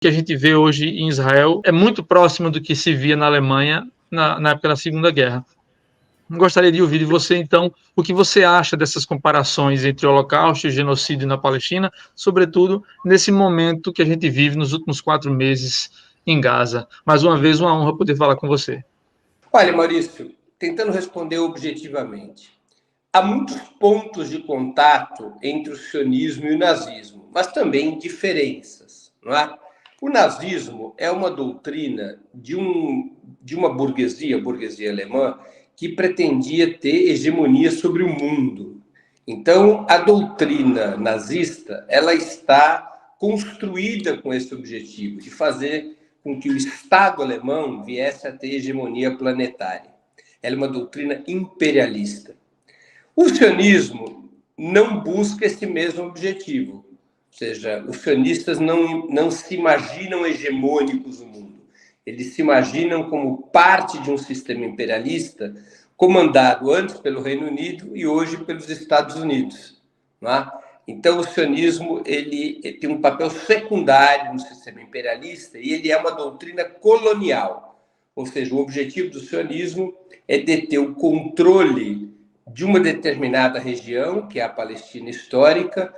que a gente vê hoje em Israel é muito próximo do que se via na Alemanha na época da Segunda Guerra. Gostaria de ouvir de você, então, o que você acha dessas comparações entre o Holocausto e o genocídio na Palestina, sobretudo nesse momento que a gente vive nos últimos 4 meses em Gaza. Mais uma vez, uma honra poder falar com você. Olha, Maurício, tentando responder objetivamente. Há muitos pontos de contato entre o sionismo e o nazismo, mas também diferenças, não é? O nazismo é uma doutrina de uma burguesia, a burguesia alemã, que pretendia ter hegemonia sobre o mundo. Então, a doutrina nazista, ela está construída com esse objetivo, de fazer com que o Estado alemão viesse a ter hegemonia planetária. Ela é uma doutrina imperialista. O sionismo não busca esse mesmo objetivo, ou seja, os sionistas não se imaginam hegemônicos no mundo, eles se imaginam como parte de um sistema imperialista comandado antes pelo Reino Unido e hoje pelos Estados Unidos. Não é? Então, o sionismo ele tem um papel secundário no sistema imperialista e ele é uma doutrina colonial, ou seja, o objetivo do sionismo é deter o controle de uma determinada região, que é a Palestina histórica,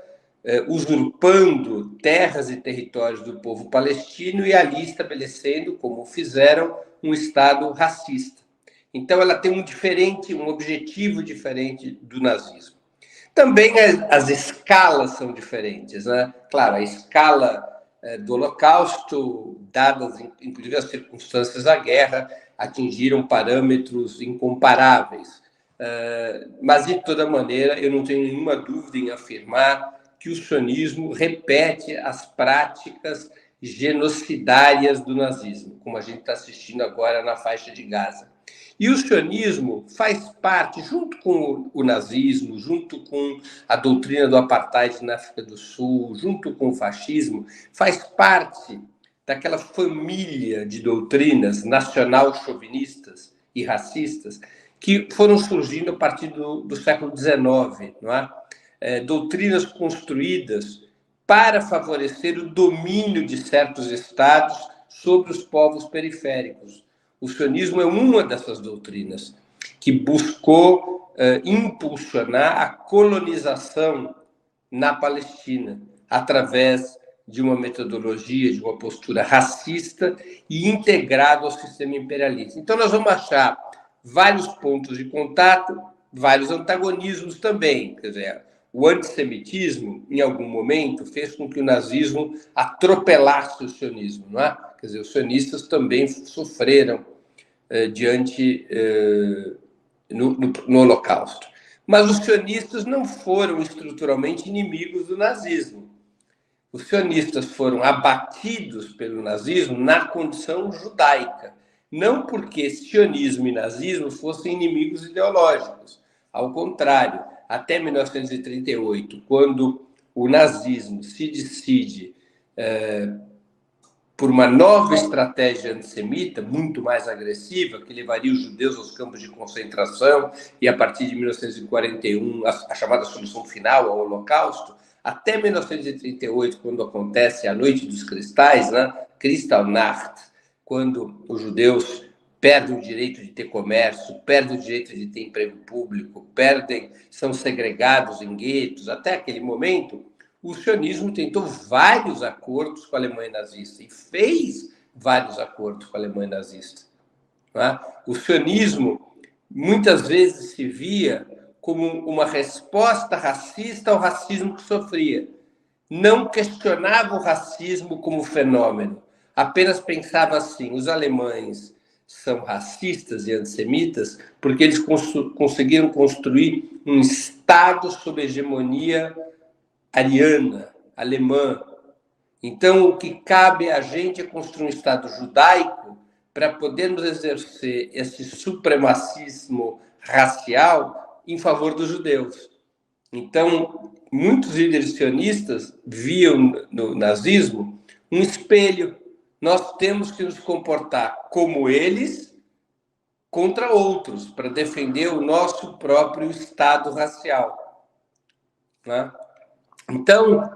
usurpando terras e territórios do povo palestino e ali estabelecendo, como fizeram, um Estado racista. Então, ela tem um objetivo diferente do nazismo. Também as escalas são diferentes, né? Claro, a escala do Holocausto, dadas inclusive as circunstâncias da guerra, atingiram parâmetros incomparáveis. Mas, de toda maneira, eu não tenho nenhuma dúvida em afirmar que o sionismo repete as práticas genocidárias do nazismo, como a gente está assistindo agora na faixa de Gaza. E o sionismo faz parte, junto com o nazismo, junto com a doutrina do apartheid na África do Sul, junto com o fascismo, faz parte daquela família de doutrinas nacional-chauvinistas e racistas que foram surgindo a partir do século XIX, não é? Doutrinas construídas para favorecer o domínio de certos estados sobre os povos periféricos. O sionismo é uma dessas doutrinas que buscou impulsionar a colonização na Palestina através de uma metodologia, de uma postura racista e integrada ao sistema imperialista. Então, nós vamos achar vários pontos de contato, vários antagonismos também. Quer dizer, o antissemitismo, em algum momento, fez com que o nazismo atropelasse o sionismo, não é? Quer dizer, os sionistas também sofreram no Holocausto. Mas os sionistas não foram estruturalmente inimigos do nazismo. Os sionistas foram abatidos pelo nazismo na condição judaica, não porque sionismo e nazismo fossem inimigos ideológicos. Ao contrário, até 1938, quando o nazismo se decide por uma nova estratégia antissemita, muito mais agressiva, que levaria os judeus aos campos de concentração e, a partir de 1941, a chamada solução final ao Holocausto, até 1938, quando acontece a Noite dos Cristais, né? Kristallnacht, quando os judeus perdem o direito de ter comércio, perdem o direito de ter emprego público, são segregados em guetos. Até aquele momento, o sionismo tentou vários acordos com a Alemanha nazista e fez vários acordos com a Alemanha nazista. Né? O sionismo muitas vezes se via como uma resposta racista ao racismo que sofria. Não questionava o racismo como fenômeno, apenas pensava assim: os alemães são racistas e antissemitas porque eles conseguiram construir um Estado sob hegemonia ariana, alemã. Então, o que cabe a gente é construir um Estado judaico para podermos exercer esse supremacismo racial em favor dos judeus. Então, muitos líderes sionistas viam no nazismo um espelho. Nós temos que nos comportar como eles contra outros, para defender o nosso próprio Estado racial. Né? Então,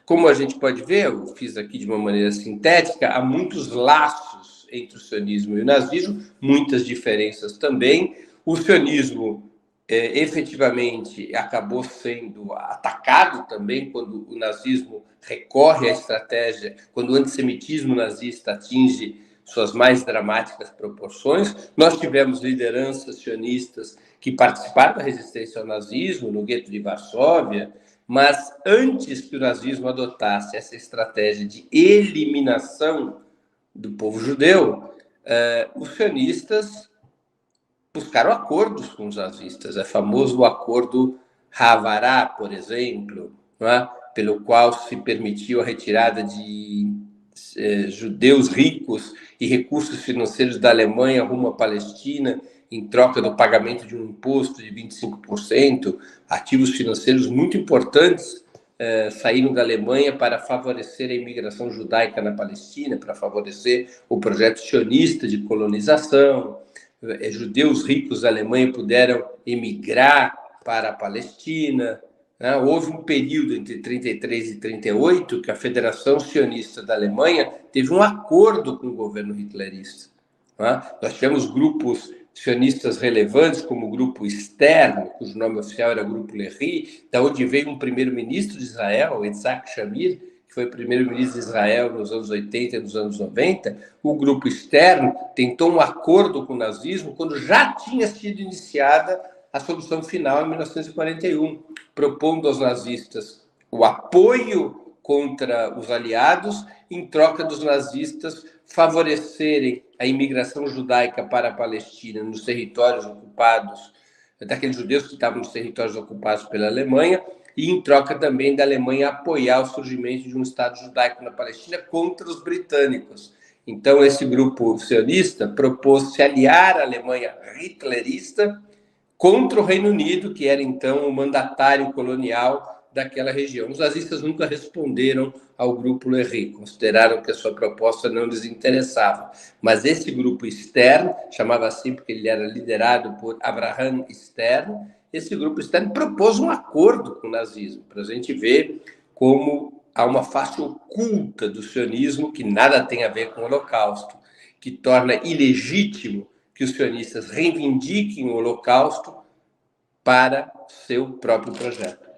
como a gente pode ver, eu fiz aqui de uma maneira sintética, há muitos laços entre o sionismo e o nazismo, muitas diferenças também. O sionismo efetivamente acabou sendo atacado também quando o nazismo recorre à estratégia, quando o antissemitismo nazista atinge suas mais dramáticas proporções. Nós tivemos lideranças sionistas que participaram da resistência ao nazismo, no gueto de Varsóvia, mas antes que o nazismo adotasse essa estratégia de eliminação do povo judeu, os sionistas buscaram acordos com os nazistas. É famoso o acordo Havará, por exemplo, não é? Pelo qual se permitiu a retirada de judeus ricos e recursos financeiros da Alemanha rumo à Palestina, em troca do pagamento de um imposto de 25%, ativos financeiros muito importantes saíram da Alemanha para favorecer a imigração judaica na Palestina, para favorecer o projeto sionista de colonização. Judeus ricos da Alemanha puderam emigrar para a Palestina. Houve um período entre 33 e 38 que a Federação Sionista da Alemanha teve um acordo com o governo hitlerista. Nós tivemos grupos sionistas relevantes, como o Grupo Stern, cujo nome oficial era Grupo Lehi, da onde veio um primeiro-ministro de Israel, Yitzhak Shamir, que foi primeiro-ministro de Israel nos anos 80 e nos anos 90. O Grupo Stern tentou um acordo com o nazismo quando já tinha sido iniciada a solução final em 1941, propondo aos nazistas o apoio contra os aliados, em troca dos nazistas favorecerem a imigração judaica para a Palestina nos territórios ocupados, daqueles judeus que estavam nos territórios ocupados pela Alemanha, e em troca também da Alemanha apoiar o surgimento de um Estado judaico na Palestina contra os britânicos. Então, esse grupo sionista propôs se aliar à Alemanha hitlerista contra o Reino Unido, que era então o mandatário colonial daquela região. Os nazistas nunca responderam ao grupo Lehi, consideraram que a sua proposta não lhes interessava. Mas esse grupo Stern, chamava assim porque ele era liderado por Abraham Stern, esse grupo Stern propôs um acordo com o nazismo, para a gente ver como há uma face oculta do sionismo que nada tem a ver com o Holocausto, que torna ilegítimo que os sionistas reivindiquem o Holocausto para seu próprio projeto.